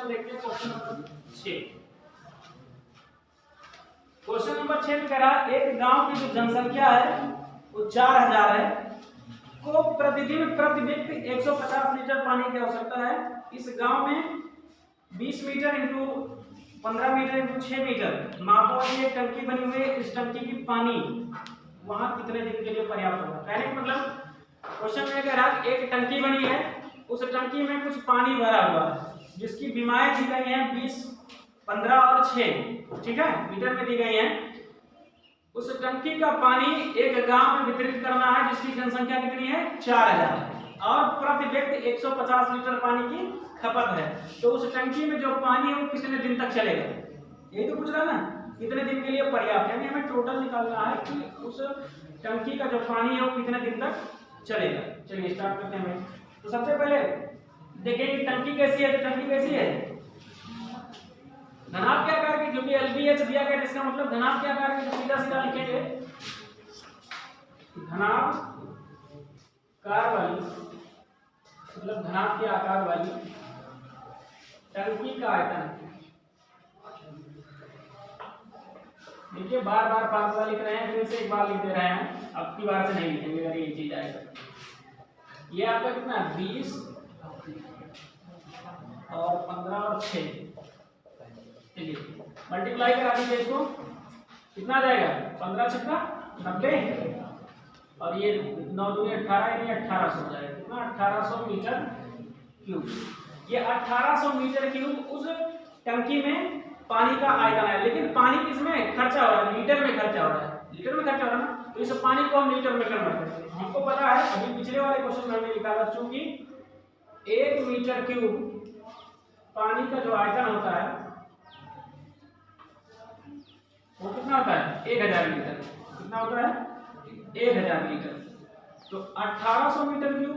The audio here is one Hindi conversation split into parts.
क्वेश्चन देखते हैं, क्वेश्चन नंबर 6। क्वेश्चन नंबर 6 में कह रहा है एक गांव की जो जनसंख्या है वो 4000 है, को प्रतिदिन प्रति व्यक्ति 150 लीटर पानी की आवश्यकता है। इस गांव में 20 metre into 15 metre into 6 metre मापा वाली एक टंकी बनी हुई है। इस टंकी की पानी वहां कितने दिन के लिए पर्याप्त होगा? कहने का मतलब क्वेश्चन में कह रहा है एक टंकी बनी है, उस टंकी में कुछ पानी भरा हुआ है जिसकी बीमाएं दी गई हैं 20, 15 और 6, ठीक है, मीटर में दी गई हैं। उस टंकी का पानी एक गांव में वितरित करना है जिसकी जनसंख्या कितनी है? 4000 और प्रति व्यक्ति 150 लीटर पानी की खपत है। तो उस टंकी में जो पानी है वो कितने दिन तक चलेगा? यही तो पूछ रहा है ना, कितने दिन के लिए पर्याप्त है। हमें टोटल निकालना है कि उस टंकी का जो पानी है वो कितने दिन तक चलेगा। चलिए स्टार्ट करते हैं। तो सबसे पहले देखेंगे टंकी कैसी है। तो टंकी कैसी है? घनाभ के आकार की, क्योंकि LBH दिया गया इसका मतलब घनाभ के आकार की। सीधा सीधा लिखेंगे घनाभ कार वाली, मतलब घनाभ के आकार वाली टंकी का आयतन। देखिए बार बार फार्मूला लिख रहे हैं, फिर से एक बार लिख दे रहे हैं, अब की बार से नहीं लिखेंगे अगर ये चीज आएगा। ये आपका कितना है? 20 और 15 और 6, चलिए मल्टीप्लाई करा दीजिए इसको, कितना आ जाएगा? 15 छक्का 90 और ये 9 दूनी 18, यानी 1800 हो जाएगा। कितना? 1800 मीटर क्यूब। ये 1800 मीटर क्यूब उस टंकी में पानी का आयतन है। लेकिन पानी किसमें खर्चा हो रहा है? लीटर में खर्चा हो रहा है। लीटर में खर्चा हो रहा है ना, तो इस पानी को हम लीटर में कन्वर्ट करते हैं। हमको पता है, अभी पिछले वाले क्वेश्चन में हमने लिखा था, चूंकि 1 मीटर क्यूब पानी का जो आयतन होता है वो कितना होता है? 1000 लीटर। कितना होता है? 1000 लीटर। तो 1800 मीटर क्यूब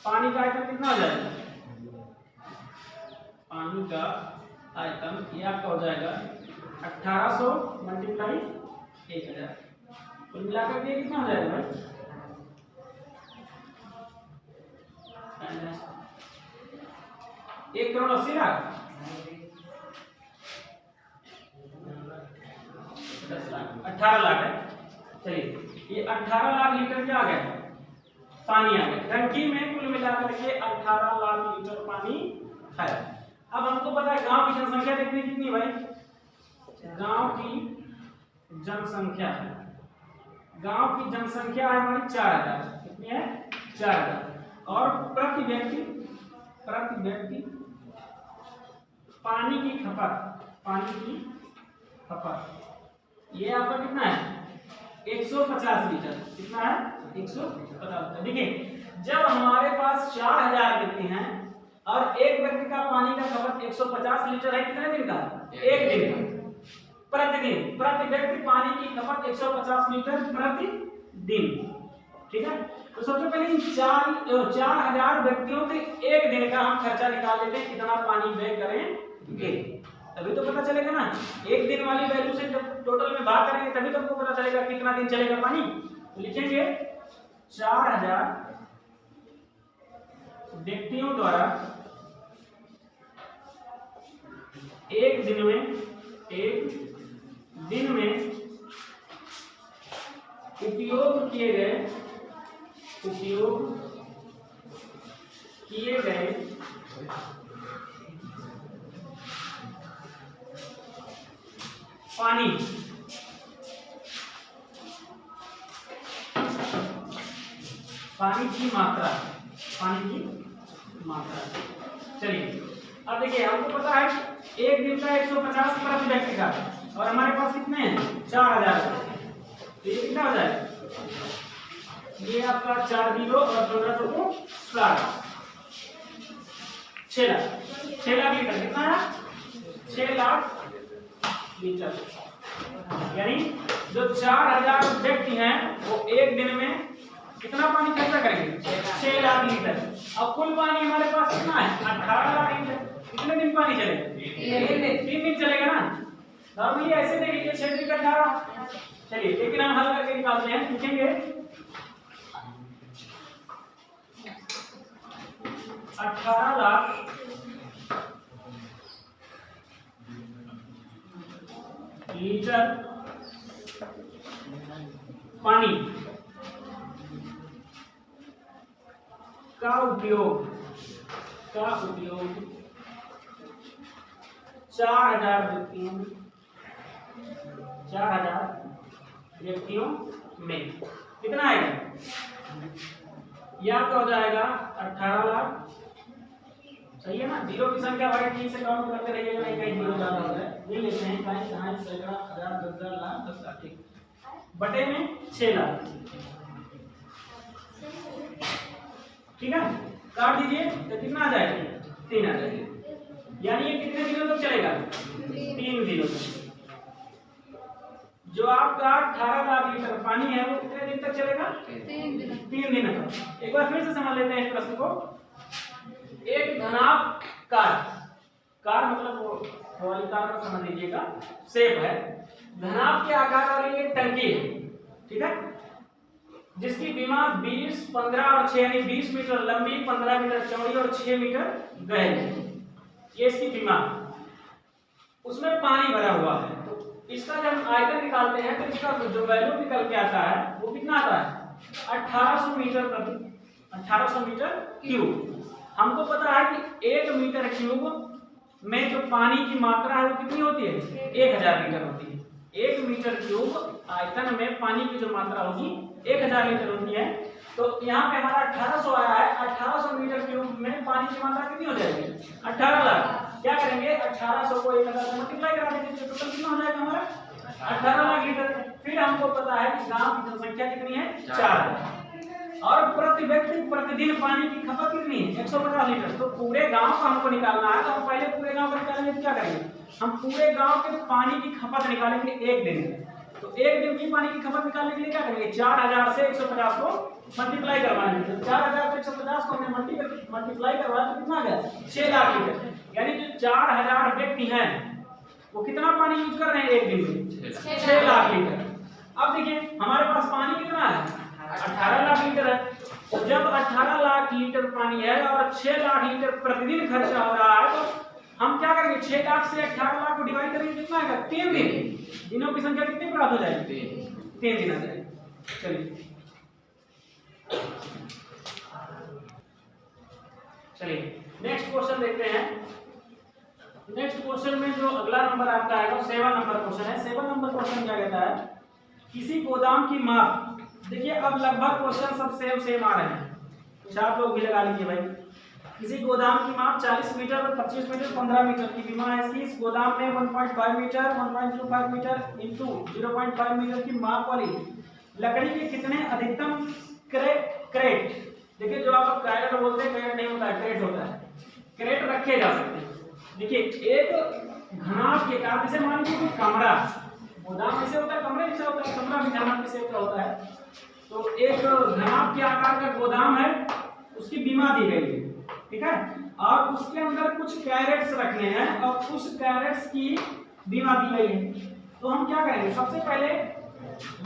पानी का आयतन कितना हो जाएगा? पानी का आयतन ये आपका हो जाएगा 1800 मल्टीप्लाई 1000, कुल मिलाकर के कितना हो जाएगा भाई? 1 करोड़ 80 लाख, 10 लाख, 18 लाख है। चलिए ये 18 लाख लीटर क्या आ गया? पानी आ गया। टंकी में कुल मिलाकर के 18 लाख लीटर पानी है। अब हमको पता है गांव की जनसंख्या देखनी कितनी भाई? गांव की जनसंख्या, गांव की जनसंख्या है हमारी 4000। कितनी है? 4000। और प्रति व्यक्ति पानी की खपत ये आपका कितना है? 150 लीटर। कितना है? 150 लीटर। देखिए जब हमारे पास 4000 व्यक्ति हैं और एक व्यक्ति का पानी का खपत 150 लीटर है, कितने दिन का? 1 दिन का। प्रतिदिन प्रति व्यक्ति पानी की खपत 150 लीटर प्रति दिन, ठीक है। तो सबसे पहले इन 4000 व्यक्तियों के 1 दिन का हम खर्चा निकाल लेते हैं, कितना पानी व्यय करेंगे, तभी तो पता चलेगा ना। 1 दिन वाली वैल्यू से जब टोटल में भाग करेंगे तभी तो हमको पता चलेगा कितना दिन चलेगा पानी। तो लिखेंगे 4000 व्यक्तियों द्वारा एक दिन में उपयोग किए गए पानी की मात्रा। चलिए अब देखिए हमको पता है 1 दिन का 150 प्रति व्यक्ति का, और हमारे पास कितने हैं? 4000। तो ये कितना हो जाएगा? ये आपका 4 किलो और 15 को 60, 6 लाख लीटर। कितना है? 6 लाख लीटर। यानी जो 4000 व्यक्ति हैं वो 1 दिन में कितना पानी खर्चा करेंगे? 6 लाख लीटर। अब कुल पानी हमारे पास कितना है? 18 लाख लीटर। कितने दिन पानी चलेगा? 3 दिन चलेगा ना। नॉर्मली ऐसे देख लीजिए 6 दिन का 18। चलिए लेकिन हम हल करके निकालते हैं। लिखेंगे 18 लाख लीटर पानी का उपयोग 4000 व्यक्तियों में कितना आएगा? यह क्या हो जाएगा? 18 लाख। सही है ना? जीरो की संख्या बड़े ठीक से काउंट करते रहिएगा, नहीं कहीं जीरो ज्यादा होता है। ये लेते हैं कहीं कहाँ सैकड़ा, हजार, 10,000, लाख, 10 लाख, ठीक बटे में 6 लाख। ठीक है, काट दीजिए तो कितना आ जाएगा? 3 आ जाएगा। यानी ये कितने दिनों तक चलेगा? 3 दिनों तक। जो आपका 18 लाख लीटर पानी है वो कितने दिन तक चलेगा? 3 दिन तक। एक बार फिर से समझ लेते हैं इस प्रश्न को। एक घनाभ कार मतलब वो वाली कार को समझ लीजिएगा, शेप है, घनाभ के आकार वाली एक टंकी है, ठीक है, जिसकी बीमा 20, 15 और 6 यानी 20 मीटर लंबी, 15 मीटर चौड़ी और 6 मीटर गहरी है। ये इसकी बीमा। उसमें पानी भरा हुआ है, तो इसका जब हम आयतन निकालते हैं तो इसका जो वैल्यू निकल के आता है वो कितना आता है? 1800 मीटर क्यूब। हमको पता है कि 1 मीटर क्यूब में जो पानी की मात्रा है वो कितनी होती है? 1000 लीटर होती है। 1 मीटर क्यूब आयतन में पानी की जो मात्रा होगी 1000 लीटर होती है। तो यहाँ पे हमारा 1800 आया है। 1800 मीटर क्यूब में पानी की मात्रा कितनी हो जाएगी? 18 लाख। क्या करेंगे? 1800 को 1000 से मल्टीप्लाई करा देंगे तो टोटल कितना हो जाएगा हमारा? 18 लाख लीटर। फिर हमको पता है कि गांव की जनसंख्या कितनी है? 4 और प्रति व्यक्ति प्रतिदिन पानी की खपत कितनी है? 150 लीटर। तो पूरे गांव का हमको निकालना है, तो हम पहले पूरे गांव का निकालेंगे तो क्या करेंगे? हम पूरे गांव के पानी की खपत निकालेंगे एक दिन में। तो एक दिन की पानी की खपत निकालने के लिए क्या करेंगे? 4000 से 150 को मल्टीप्लाई करवाएंगे। तो 4000 से 150 को हमने मल्टीप्लाई करवाया तो कितना आ गया? 6 लाख लीटर। यानी जो 4000 व्यक्ति हैं वो कितना पानी यूज कर रहे हैं एक दिन में? 6 लाख लीटर। अब देखिए हमारे पास पानी कितना है? 18 लाख लीटर है। तो जब 18 लाख लीटर पानी है और 6 लाख लीटर प्रतिदिन खर्चा हो रहा है तो हम क्या करेंगे? 6 लाख से 18 लाख को डिवाइड करेंगे, कितना आएगा? 3 दिन। दिनों की संख्या कितनी प्राप्त हो जाएगी? 3 दिन आ जाएगी। चलिए नेक्स्ट क्वेश्चन देखते हैं। नेक्स्ट क्वेश्चन में जो अगला नंबर आपका आएगा वो 7 नंबर क्वेश्चन है। 7 नंबर क्वेश्चन क्या कहता है? किसी गोदाम की माप। देखिए अब लगभग क्वेश्चन सब सेम आ रहे हैं, कुछ आप लोग भी लगा लीजिए भाई। किसी गोदाम की माप 40 मीटर, 25 मीटर, 15 मीटर की बीमा है। इस गोदाम में 1.5 मीटर, 1.25 मीटर इंटू 0.5 मीटर की माप वाली लकड़ी के कितने अधिकतम क्रेट, देखिए जो आप क्रेट बोलते हैं, क्रेट नहीं होता है, क्रेट होता है, क्रेट रखे जा सकते हैं। देखिए एक घनाभ के आकार, जैसे मान लीजिए कमरा, गोदाम ऐसे होता है, कमरे जैसा होता है, कमरा भी घनाभ के शेप का होता है। तो एक घनाभ के आकार का गोदाम है, उसकी बीमा दी गई है, ठीक है, और उसके अंदर कुछ कैरेट्स रखने हैं और उस कैरेट्स की बीमा दी गई है। तो हम क्या करेंगे? सबसे पहले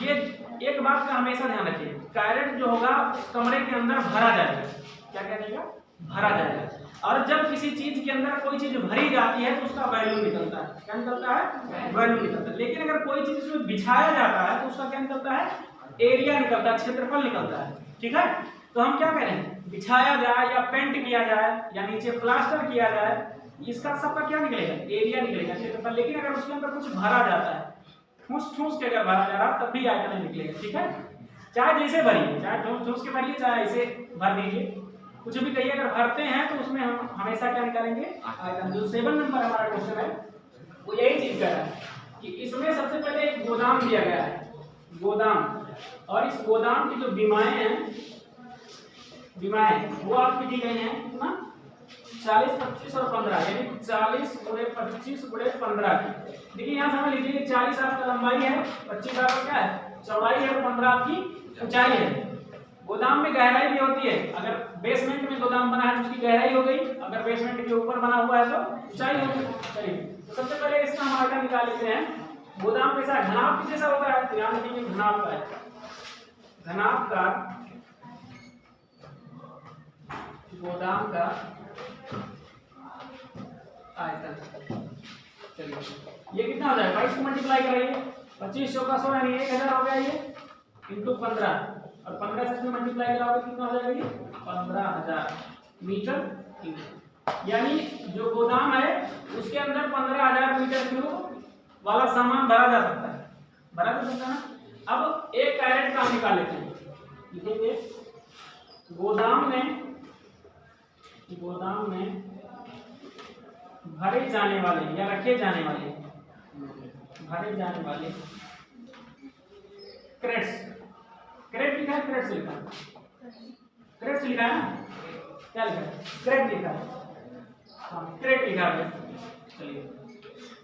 ये एक बात का हमेशा ध्यान रखिए, कैरेट जो होगा कमरे के अंदर भरा जाएगा। क्या करेगा? भरा जाएगा। और जब किसी चीज के अंदर कोई चीज भरी जाती है तो उसका वैल्यू निकलता है। क्या निकलता है? वैल्यू निकलता है। लेकिन अगर कोई चीज उसमें बिछाया जाता है तो उसका क्या निकलता है? एरिया निकलता है, क्षेत्रफल निकलता है, ठीक है। तो हम क्या करें? बिछाया जाए या पेंट किया जाए या नीचे प्लास्टर किया जाए, इसका सबका क्या निकलेगा? एरिया निकलेगा, क्षेत्रफल। लेकिन अगर उसके अंदर कुछ भरा जाता है, ठूस के अगर भरा जा रहा तब भी आयतन निकलेगा, ठीक है। चाहे जैसे भरिए, चाहे ठूस के भरिए, चाहे ऐसे भर दीजिए, कुछ भी कहिए। अगर भरते हैं तो उसमें हम हमेशा क्या निकालेंगे? आयतन। जो 7 नंबर हमारा क्वेश्चन है वो यही चीज कर रहा है कि इसमें सबसे पहले एक गोदाम दिया गया है, गोदाम, और इस गोदाम की जो बीमाएं हैं, वो आपकी दी गई हैं कितना? 40, 25 और 15, यानी 40 गुणे 25 गुणे 15 की। देखिए यहाँ समझ लीजिए 40 आपका लंबाई है, 25 आपका क्या है? चौड़ाई है, 15 आपकी ऊंचाई है। गोदाम में गहराई भी होती है। अगर बेसमेंट में गोदाम बना है तो उसकी गहराई हो गई, अगर बेसमेंट के ऊपर बना हुआ है तो ऊंचाई होगी। चलिए तो सबसे पहले इसका हम आयतन निकाल लेते हैं। गोदाम कैसा? घनाभ की जैसा होता है। ध्यान रखिए घनाभ का है, घनाभ का गोदाम का आयतन। चलिए ये कितना हो जाएगा, 22 को मल्टीप्लाई कराइए, 25 चौका 100 यानी 1000 हो गया ये, इंटू 15 और 15 से इसमें मल्टीप्लाई कराओगे कितना हो जाएगा ये 15000 मीटर क्यूब। यानी जो गोदाम है उसके अंदर 15000 मीटर क्यूब वाला सामान भरा जा सकता है, भरा जा सकता है ना। अब एक कैरेट का हम निकाल लेते हैं, लिखेंगे गोदाम में भरे जाने वाले या रखे जाने वाले क्रेट्स, क्रेट लिखा है, क्रेट्स लिखा है, क्रेट्स लिखा है ना, क्या लिखा है, क्रेट लिखा है, हाँ क्रेट लिखा है। चलिए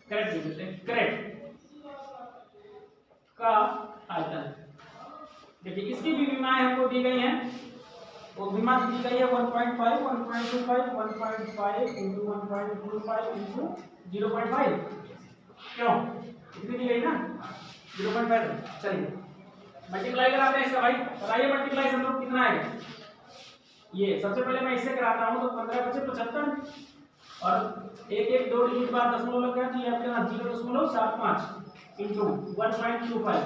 क्रेट लिख देते हैं, क्रेट का आयतन। देखिए इसकी भी विमाएं हमको दी गई हैं, वो विमा दी गई है 1.5, 1.25, 1.5 इंटू 1.25 इंटू 0.5, क्यों इतनी दी गई ना 0.5। चलिए मल्टीप्लाई कराते हैं इसका भाई, बताइए मल्टीप्लाई सब लोग कितना आएगा। ये सबसे पहले मैं इससे कराता हूँ तो 15 बचे 75 और एक एक 2 डिजिट बाद दशमलव लग गया तो ये आपके पास 0.75 इंटू 1.25।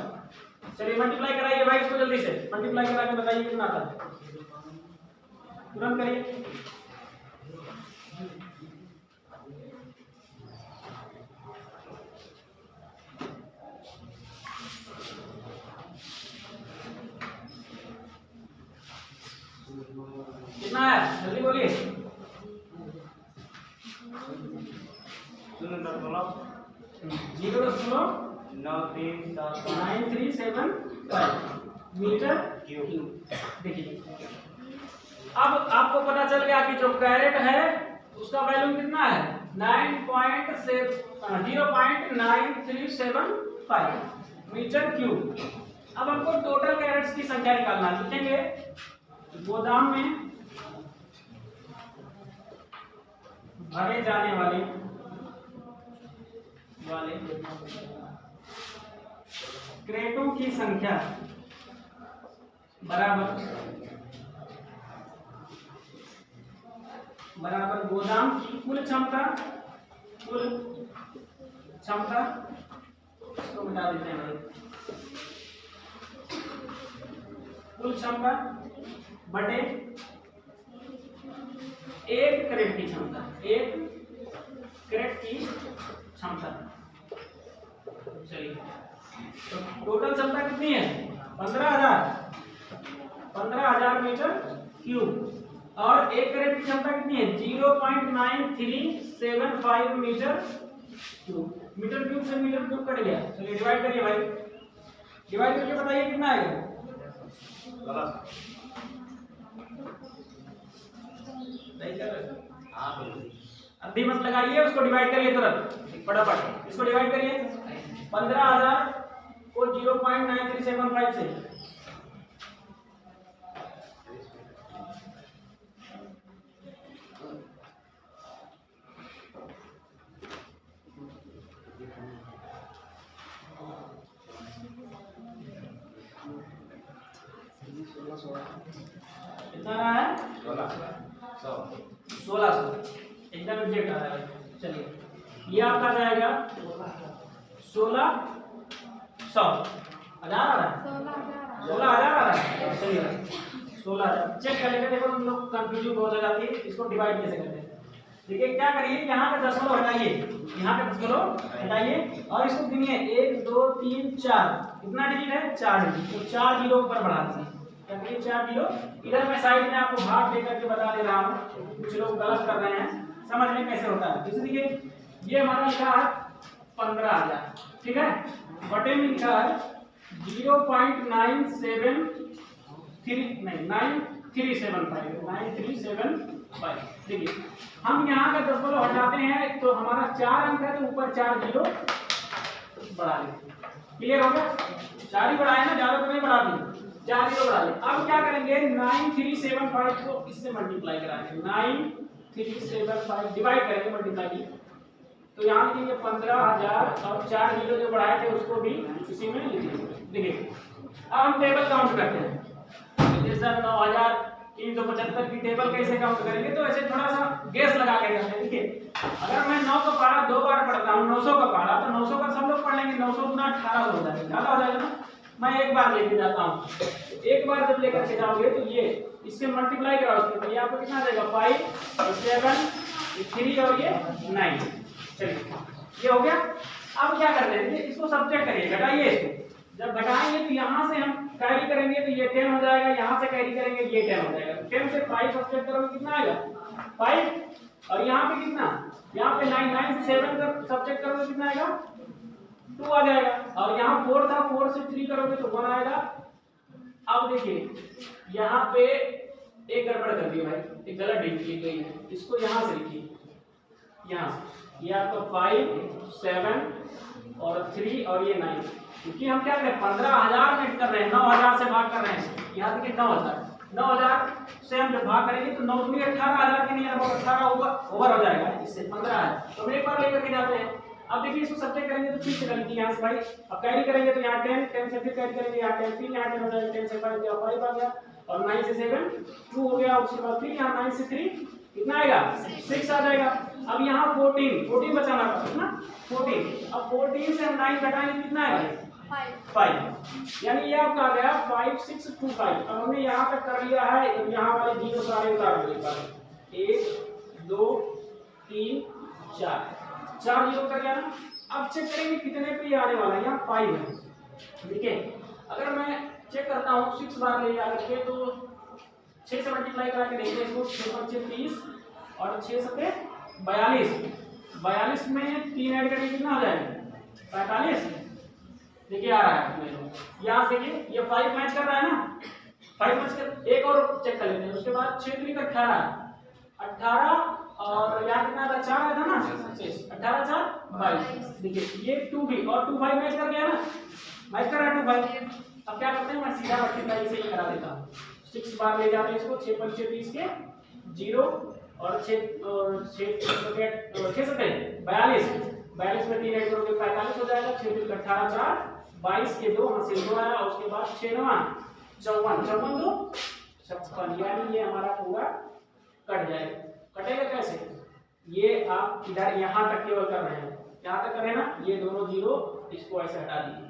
चलिए मल्टीप्लाई कराइए भाई इसको जल्दी से, मल्टीप्लाई करा के बताइए कितना आता है, तुरंत करिए। कितना है जल्दी बोलिए। 0.9375 मीटर क्यूब। देखिए अब आपको पता चल गया कि जो कैरेट है उसका वैल्यू कितना है 0.9375 मीटर क्यूब। अब हमको टोटल कैरेट्स की संख्या निकालना, लिखेंगे गोदाम में भरे जाने वाले क्रेटों की संख्या बराबर गोदाम की कुल क्षमता, इसको मिटा देते हैं, कुल क्षमता बटे एक क्रेट की क्षमता, चलिए तो टोटल क्षमता कितनी है 15000 मीटर क्यूब और एक क्रेट की क्षमता कितनी है 0.9375 मीटर क्यूब। मीटर क्यूब से मीटर क्यूब कट गया, चलिए डिवाइड करिए भाई, डिवाइड करके बताइए कितना आएगा। अभी मत लगाइए, उसको डिवाइड करिए तुरंत फटाफट, इसको डिवाइड करिए 15000 को 0.9375 से, कितना रहा है 1600 एकदम एग्जैक्ट आ रहा है। चलिए ये आपका जाएगा 1600 हजार आ रहा है, 16000 आ रहा है। चलिए 16000 चेक कर लेंगे, देखो तुम लोग कंफ्यूजन बहुत हो जाती है, इसको डिवाइड कैसे करते हैं। देखिए क्या करिए, यहाँ पे दशमलव हटाइए, यहाँ पे दशमलव हटाइए और इसको गिनिए 1 2 3 4, कितना डिजिट है 4 डिजिट, तो 4 जीरो ऊपर बढ़ा दीजिए, क्या करिए 4 जीरो। इधर मैं साइड में आपको भाग देकर के बता दे रहा हूँ, कुछ लोग गलत कर रहे हैं, समझ में कैसे होता है। इसलिए ये हमारा लिखा है 15000, ठीक है, बटे में लिखा है 9375। देखिए हम यहाँ का दशमलव हटाते हैं तो हमारा 4 अंक है, तो ऊपर 4 जीरो बढ़ा लेते, क्लियर हो गया। 4 ही बढ़ाए ना, ज्यादा तो नहीं बढ़ा दिए, 4 जीरो बढ़ा ले। अब क्या करेंगे 9375 को इससे मल्टीप्लाई कराएंगे, 9375 डिवाइड करेंगे मल्टीप्लाई, तो यहाँ लिखेंगे 15000 और 4 जीरो जो बढ़ाए थे उसको भी इसी में लिखेंगे। देखिए अब हम टेबल काउंट करते हैं, जैसे 9000 375 की टेबल कैसे काउंट करेंगे, तो ऐसे थोड़ा सा गैस लगा के करते हैं। देखिए अगर मैं 9 का पहाड़ा 2 बार पढ़ता हूँ, 900 का पहाड़ा, तो 900 का सब लोग पढ़ लेंगे, 900 गुना 18 हो जाएगा, ज्यादा हो जाएगा ना। मैं एक बार लेके जाता हूँ, एक बार जब लेकर के जाओगे तो ये इससे मल्टीप्लाई कराओ उसमें, तो ये आपको कितना देगा 5 और 7 3 और ये 9। चलिए ये हो गया। अब क्या कर रहे हैं, इसको सब्ट्रैक्ट करिए, घटाइए इसको। जब घटाएंगे तो यहाँ से हम कैरी करेंगे तो ये 10 हो जाएगा, यहाँ से कैरी करेंगे ये 10 हो जाएगा। 10 से 5 सब्ट्रैक्ट करोगे कितना आएगा 5, और यहाँ पे कितना, यहाँ पे 9, 9 से 7 का सब्ट्रैक्ट करोगे कितना आएगा 2 आ जाएगा, और यहाँ 4 था, 4 से 3 करोगे तो 1 आएगा। अब देखिए यहाँ पे एक गड़बड़ कर दी भाई, एक गलत डिजिट की गई है, इसको यहाँ से लिखिए, यहाँ से ये आपका 5 7 और 3 और ये 9, क्योंकि हम क्या करें 15,000 में कर रहे हैं, 9,000 से भाग कर रहे हैं, यहाँ देखिए 9,000 से हम जब भाग करेंगे तो 9 दूनी 18,000 के नहीं, 18 ओवर हो जाएगा, इससे 15,000 तो हम एक बार लेकर के जाते हैं। अब देखिए इसको सब्ट्रैक्ट करेंगे तो फिर से कर लीजिए यहाँ से भाई, अब कैरी करेंगे तो यहाँ 10, 10 से फिर कैरी करेंगे यहाँ 10, फिर यहाँ 10 हो जाएगा, 10 से 5 गया 5 आ गया, और 9 से 7 2 हो गया, उसके बाद फिर यहाँ 9 से 3 कितना आएगा 6 आ जाएगा। अब यहाँ 14 बचाना था कितना 14, अब 14 से हम 9 घटाएंगे कितना आएगा 5, यानी ये आपका आ गया 5 6 2 5। अब हमने यहाँ तक कर लिया है, तो यहाँ वाले जीरो सारे उतार दो, 1 2 3 4 जीरो कर गया ना। अब चेक करेंगे कितने पे आने वाला है, यहाँ 5 है। देखिए अगर मैं चेक करता हूँ 6 बार ले जाकर के, तो 6 से मल्टीप्लाई करा के देखिए इसको, 6 5 30 और 6 7 42 में 3 ऐड करके कितना हो जाएगा 45। देखिए आ रहा है यहाँ से, देखिए ये 5 मैच कर रहा है ना, 5 मैच कर, एक और चेक कर लेते हैं। उसके बाद 6 3 का 18 और यहाँ कितना था 4 था ना, 18 4 22। देखिए ये 2 भी और 2 5 मैच कर गया ना, मैच कर रहा है 2 5। अब क्या करते हैं, मैं सीधा मल्टीप्लाई से ही करा देता हूँ, 6 बार ले जाते हैं इसको, 6 5 30 के 0 और 6 42 में 3 ऐड करोगे 45 हो जाएगा, 6 3 18 4 22 के 2 हां से 2 आया, उसके बाद 6 9 54 2 56, यानी ये हमारा पूरा कट जाएगा। कटेगा कैसे, ये आप इधर यहाँ तक केवल कर रहे हैं, यहाँ तक करें ना, ये दोनों जीरो इसको ऐसे हटा दीजिए,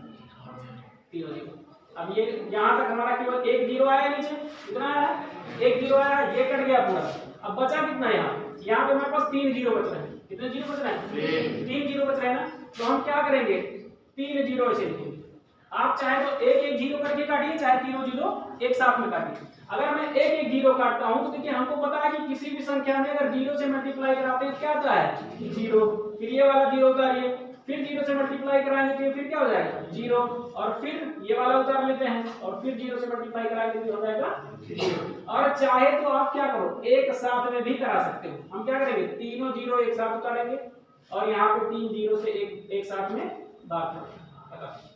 0 0। अब ये यहाँ तक हमारा केवल एक जीरो आया नीचे, कितना आया एक जीरो आया, ये कट गया पूरा। अब बचा कितना यहाँ पे हमारे पास 3 जीरो बच रहे हैं, कितने जीरो बच रहे हैं 3 जीरो बच रहे हैं ना। तो हम क्या करेंगे 3 जीरो ऐसे लिखेंगे, आप चाहे तो एक एक जीरो करके काटिए, चाहे तीनों जीरो एक साथ में काटिए। अगर मैं एक एक जीरो काटता हूं तो देखिए हमको पता है कि किसी भी संख्या में अगर जीरो से मल्टीप्लाई कराते हैं क्या आता है जीरो, फिर ये वाला जीरो उतारिए, फिर जीरो से मल्टीप्लाई कराएंगे तो फिर क्या हो जाएगा जीरो, और फिर ये वाला उतार लेते हैं और फिर जीरो से मल्टीप्लाई कराएंगे तो हो जाएगा जीरो। और चाहे तो आप क्या करो एक साथ में भी करा सकते हो, हम क्या करेंगे तीनों जीरो एक साथ उतारेंगे और यहाँ पे 3 जीरो से एक साथ में बात करेंगे,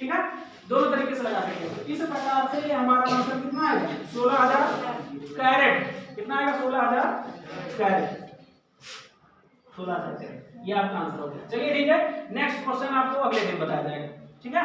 ठीक है। दोनों तरीके से लगा सकते हैं। इस प्रकार से ये हमारा आंसर कितना आएगा 16,000 कैरेट, कितना आएगा 16,000 कैरेट, 16,000 कैरेट, ये आपका आंसर हो गया। चलिए ठीक है, नेक्स्ट क्वेश्चन आपको अगले दिन बताया जाएगा, ठीक है।